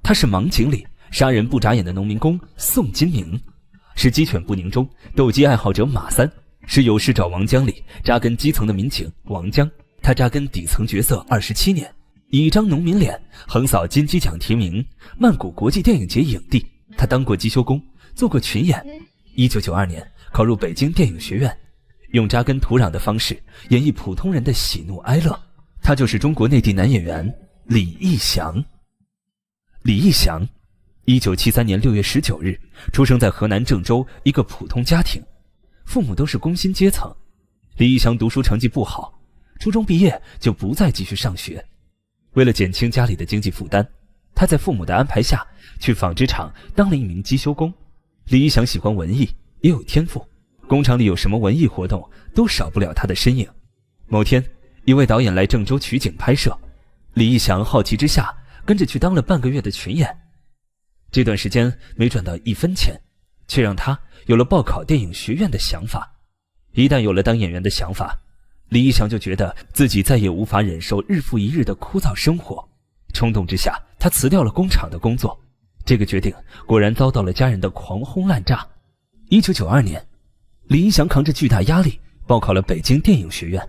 他是盲井里杀人不眨眼的农民工宋金明，是鸡犬不宁中斗鸡爱好者马三，是有事找王江里扎根基层的民警王江。他扎根底层角色27年，以一张农民脸横扫金鸡奖提名，曼谷国际电影节影帝。他当过机修工，做过群演。1992年考入北京电影学院，用扎根土壤的方式演绎普通人的喜怒哀乐。他就是中国内地男演员李义祥。李义祥1973年6月19日出生在河南郑州一个普通家庭，父母都是工薪阶层。李义祥读书成绩不好，初中毕业就不再继续上学。为了减轻家里的经济负担，他在父母的安排下去纺织厂当了一名机修工。李义祥喜欢文艺，也有天赋，工厂里有什么文艺活动都少不了他的身影。某天，一位导演来郑州取景拍摄，李义祥好奇之下跟着去当了半个月的群演。这段时间没赚到1分钱，却让他有了报考电影学院的想法。一旦有了当演员的想法，李义祥就觉得自己再也无法忍受日复一日的枯燥生活。冲动之下，他辞掉了工厂的工作。这个决定果然遭到了家人的狂轰滥炸。1992年，李义祥扛着巨大压力报考了北京电影学院。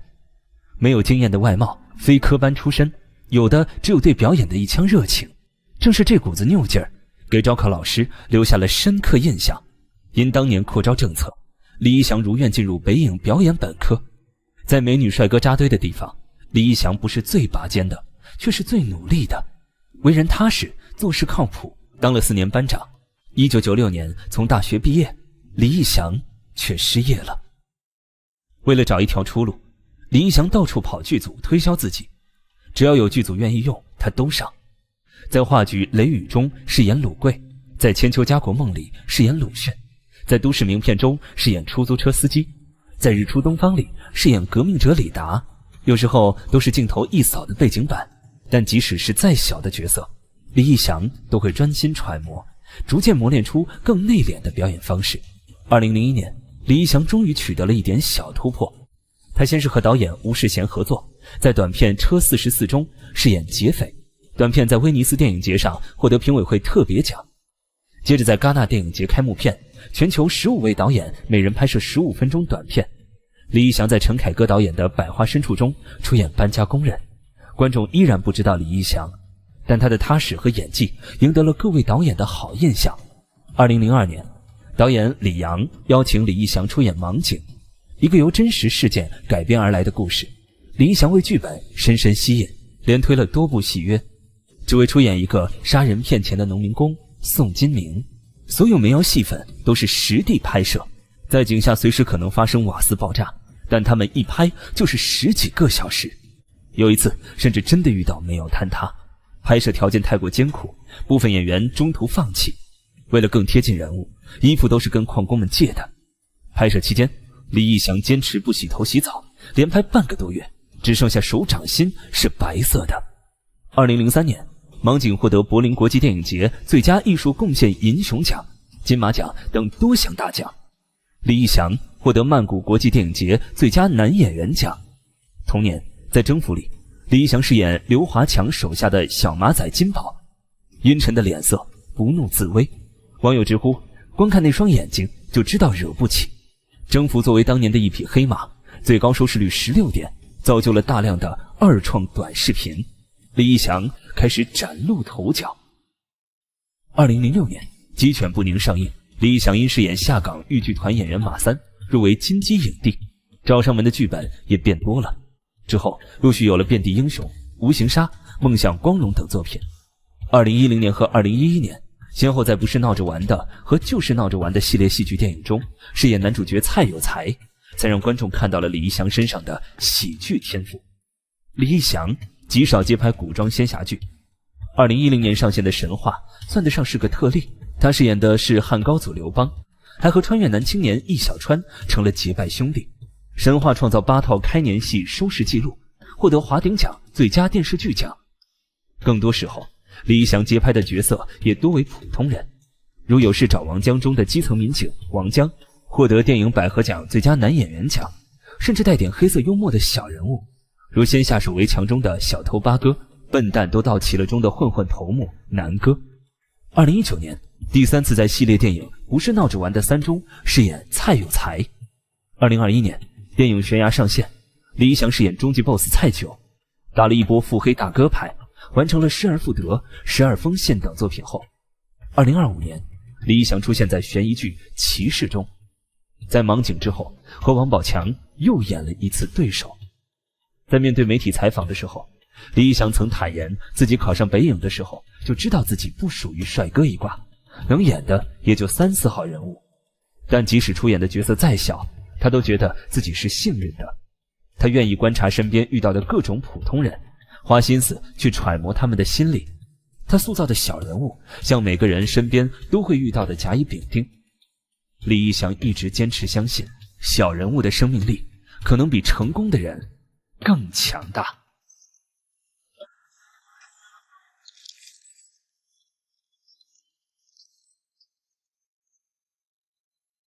没有经验的外貌，非科班出身，有的只有对表演的一腔热情。正是这股子拗劲儿，给招考老师留下了深刻印象。因当年扩招政策，李义祥如愿进入北影表演本科。在美女帅哥扎堆的地方，李义祥不是最拔尖的，却是最努力的。为人踏实，做事靠谱，当了4年班长。1996年从大学毕业，李义祥却失业了。为了找一条出路，李义祥到处跑剧组推销自己，只要有剧组愿意用，他都上。在话剧《雷雨》中饰演鲁贵，在《千秋家国梦》里饰演鲁迅，在都市名片中饰演出租车司机，在日出东方里饰演革命者李达。有时候都是镜头一扫的背景板，但即使是再小的角色，李义祥都会专心揣摩，逐渐磨练出更内敛的表演方式。2001年，李义祥终于取得了一点小突破。他先是和导演吴世贤合作，在短片《车44》中饰演劫匪，短片在威尼斯电影节上获得评委会特别奖。接着在戛纳电影节开幕片，全球15位导演每人拍摄15分钟短片。李义祥在陈凯歌导演的《百花深处》中出演搬家工人，观众依然不知道李义祥，但他的踏实和演技赢得了各位导演的好印象。2002年，导演李阳邀请李义祥出演《盲井》，一个由真实事件改编而来的故事。李义祥为剧本深深吸引，连推了多部戏约，只为出演一个杀人骗钱的农民工宋金明。所有煤窑戏份都是实地拍摄，在井下随时可能发生瓦斯爆炸，但他们一拍就是10几个小时。有一次甚至真的遇到煤窑坍塌，拍摄条件太过艰苦，部分演员中途放弃。为了更贴近人物，衣服都是跟矿工们借的。拍摄期间，李义祥坚持不洗头洗澡，连拍半个多月，只剩下手掌心是白色的。2003年，盲井获得柏林国际电影节最佳艺术贡献银熊奖、金马奖等多项大奖。李义祥获得曼谷国际电影节最佳男演员奖。同年，在《征服》里，李义祥饰演刘华强手下的小马仔金宝，阴沉的脸色，不怒自威。网友直呼，光看那双眼睛就知道惹不起。《征服》作为当年的一匹黑马，最高收视率16点，造就了大量的二创短视频。李义祥开始崭露头角。2006年，《鸡犬不宁》上映，李义祥因饰演下岗豫剧团演员马三，入围金鸡影帝。找上门的剧本也变多了。之后陆续有了《遍地英雄》、《无形杀》、《梦想光荣》等作品。2010年和2011年，先后在《不是闹着玩的》和《就是闹着玩的》系列戏剧电影中饰演男主角蔡有才，才让观众看到了李义祥身上的喜剧天赋。李义祥极少接拍古装仙侠剧，2010年上线的《神话》算得上是个特例，他饰演的是汉高祖刘邦，还和穿越男青年易小川成了结拜兄弟。《神话》创造8套开年戏收视纪录，获得华鼎奖最佳电视剧奖。更多时候，李义祥接拍的角色也多为普通人，如《有事找王江》中的基层民警王江，获得电影百合奖最佳男演员奖，甚至带点黑色幽默的小人物，如《先下手为强》中的小偷八哥，笨蛋都到齐了中的混混头目南哥。2019年，第3次在系列电影《不是闹着玩的3》中饰演蔡有才。2021年，电影《悬崖》上线，李一翔饰演终极 BOSS 蔡九，打了一波腹黑大哥牌，完成了失而复得、12封线等作品后，2025年，李一翔出现在悬疑剧《骑士》中，在盲井之后和王宝强又演了一次对手。在面对媒体采访的时候，李一翔曾坦言，自己考上北影的时候就知道自己不属于帅哥一挂，能演的也就3、4号人物，但即使出演的角色再小，他都觉得自己是幸运的。他愿意观察身边遇到的各种普通人，花心思去揣摩他们的心理。他塑造的小人物像每个人身边都会遇到的甲乙丙丁。李一翔一直坚持相信，小人物的生命力可能比成功的人更强大。